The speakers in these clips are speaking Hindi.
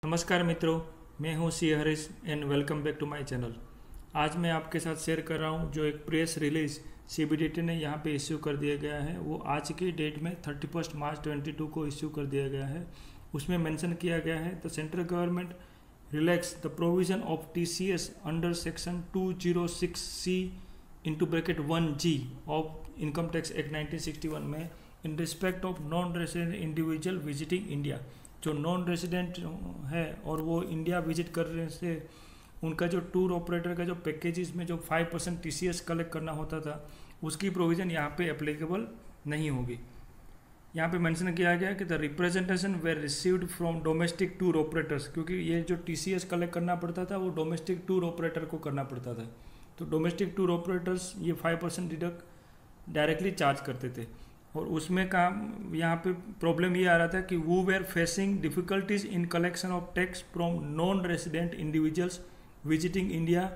नमस्कार मित्रों, मैं हूं C Harish and welcome back to my channel. आज मैं आपके साथ शेयर कर रहा हूं जो एक प्रेस रिलीज सीबीडीटी ने यहां पे इश्यू कर दिया गया है। वो आज की डेट में 31 मार्च 2022 को इश्यू कर दिया गया है। उसमें मेंशन किया गया है the central government relax the provision of TCS under section 206C into bracket 1G of income tax act 1961 में in respect of non resident individual visiting India. जो नॉन रेसिडेंट है और वो इंडिया विजिट करने से उनका जो टूर ऑपरेटर का जो पैकेजेस में जो 5% टीसीएस कलेक्ट करना होता था उसकी प्रोविज़न यहाँ पे एप्लीकेबल नहीं होगी। यहाँ पे मेंशन किया गया कि the representation were received from domestic tour operators, क्योंकि ये जो टीसीएस कलेक्ट करना पड़ता था वो डोमेस्टिक टूर ऑपरेटर को करना पड़ता था। तो डोमेस्टिक टूर ऑपरेटर्स ये 5% डिडक्ट डायरेक्टली चार्ज करते थे और उसमें काम यहाँ पे प्रॉब्लम ये आ रहा था कि वो were facing difficulties in collection of tax from non resident individuals visiting India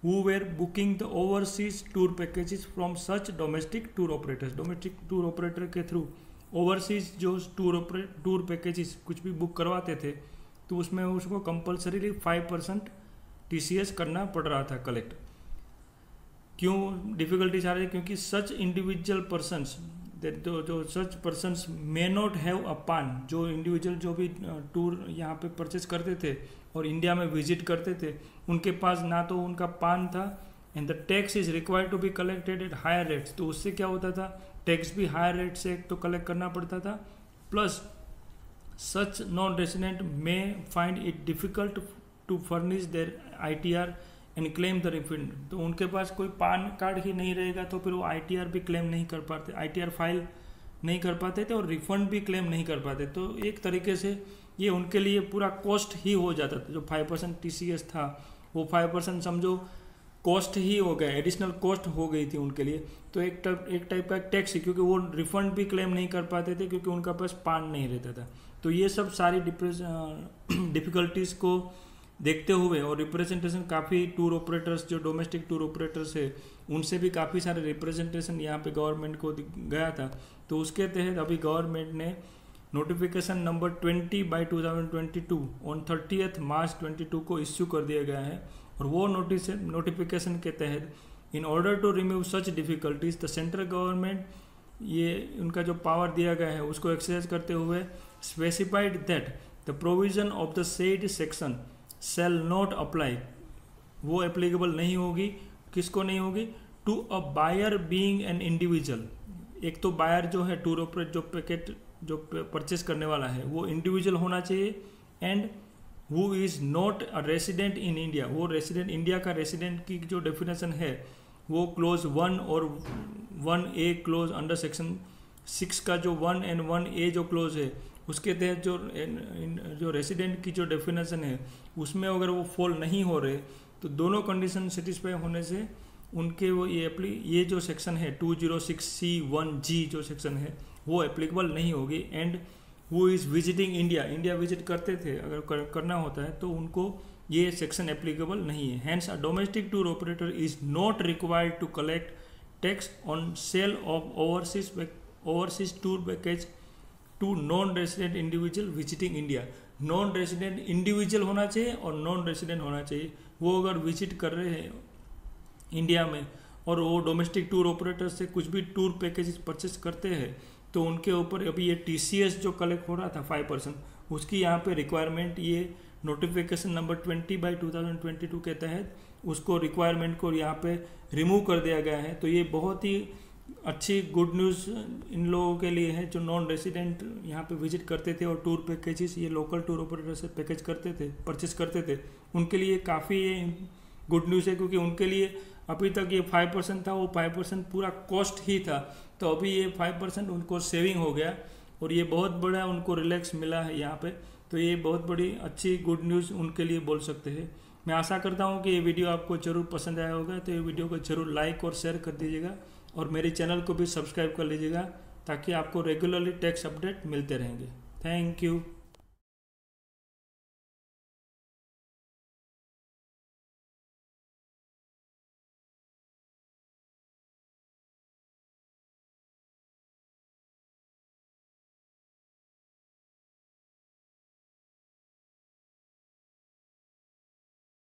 who were booking the overseas tour packages from such domestic tour operators। Domestic tour operator के थ्रू ओवरसीज जो टूर पैकेजेस कुछ भी बुक करवाते थे तो उसमें उसको कंपलसरीली 5% टीसीएस करना पड़ रहा था कलेक्ट। क्यों डिफिकल्टीज आ रही है? क्योंकि सच इंडिविजुअल पर्सनस जो such persons may not have a PAN, जो इंडिविजुअल जो भी टूर यहाँ पे परचेज करते थे और इंडिया में विजिट करते थे उनके पास ना तो उनका पान था and the tax is required to be collected at higher rates. तो उससे क्या होता था, टैक्स भी हायर रेट से तो कलेक्ट करना पड़ता था, plus such non resident may find it difficult to furnish their ITR and claim the refund. तो उनके पास कोई पान कार्ड ही नहीं रहेगा तो फिर वो आईटीआर भी क्लेम नहीं कर पाते, आईटीआर फाइल नहीं कर पाते थे और रिफंड भी क्लेम नहीं कर पाते। तो एक तरीके से ये उनके लिए पूरा कॉस्ट ही हो जाता था। जो 5% टीसीएस था वो 5% समझो कॉस्ट ही हो गया, एडिशनल कॉस्ट हो गई थी उनके लिए। तो एक टाइप का टैक्स ही, क्योंकि वो रिफंड भी क्लेम नहीं कर पाते थे क्योंकि उनका पास पान नहीं रहता था। तो ये सब सारी डिफिकल्टीज को देखते हुए और रिप्रेजेंटेशन काफ़ी टूर ऑपरेटर्स जो डोमेस्टिक टूर ऑपरेटर्स है उनसे भी काफ़ी सारे रिप्रेजेंटेशन यहाँ पे गवर्नमेंट को गया था। तो उसके तहत अभी गवर्नमेंट ने नोटिफिकेशन नंबर 20/2022 ऑन 30 मार्च 2022 को इश्यू कर दिया गया है। और वो नोटिफिकेशन के तहत in order to remove such difficulties the central government, ये उनका जो पावर दिया गया है उसको एक्सरसाइज करते हुए specified that the provision of the said section shall not apply, वो एप्लीकेबल नहीं होगी। किसको नहीं होगी? To a buyer being an individual. एक तो बायर जो है टूर ऑपरेटर जो पैकेट जो परचेस करने वाला है वो इंडिविजुअल होना चाहिए and who is not a resident in India. वो रेसिडेंट इंडिया का रेसिडेंट की जो डेफिनेशन है वो क्लोज 1 और 1A क्लोज अंडर सेक्शन 6 का जो 1 and 1A जो क्लोज है उसके तहत जो रेसिडेंट की जो डेफिनेशन है उसमें अगर वो फॉल नहीं हो रहे तो दोनों कंडीशन सेटिस्फाई होने से उनके वो ये जो सेक्शन है 206C1G जो सेक्शन है वो एप्लीकेबल नहीं होगी। एंड वो इज़ विजिटिंग इंडिया विजिट करते थे अगर करना होता है तो उनको ये सेक्शन एप्लीकेबल नहीं है। Hence a domestic tour operator is not required to collect tax on sale of overseas tour package to non resident individual visiting India. Non resident individual होना चाहिए और नॉन रेसिडेंट होना चाहिए। वो अगर विजिट कर रहे हैं इंडिया में और वो डोमेस्टिक टूर ऑपरेटर से कुछ भी टूर पैकेजेस परचेस करते हैं तो उनके ऊपर अभी ये टीसीएस जो कलेक्ट हो रहा था 5%, उसकी यहाँ पे रिक्वायरमेंट ये नोटिफिकेशन नंबर 20/2022 के तहत उसको रिक्वायरमेंट को यहाँ पे रिमूव कर दिया गया है। तो ये बहुत ही अच्छी गुड न्यूज़ इन लोगों के लिए है जो नॉन रेसिडेंट यहाँ पे विजिट करते थे और टूर पैकेजेस ये लोकल टूर ऑपरेटर से पैकेज करते थे परचेस करते थे। उनके लिए काफ़ी ये गुड न्यूज़ है क्योंकि उनके लिए अभी तक ये 5% था, वो 5% पूरा कॉस्ट ही था। तो अभी ये 5% उनको सेविंग हो गया और ये बहुत बड़ा उनको रिलैक्स मिला है यहाँ पे। तो ये बहुत बड़ी अच्छी गुड न्यूज़ उनके लिए बोल सकते हैं। मैं आशा करता हूँ कि ये वीडियो आपको ज़रूर पसंद आया होगा। तो ये वीडियो को ज़रूर लाइक और शेयर कर दीजिएगा और मेरे चैनल को भी सब्सक्राइब कर लीजिएगा ताकि आपको रेगुलरली टैक्स अपडेट मिलते रहेंगे। Thank you.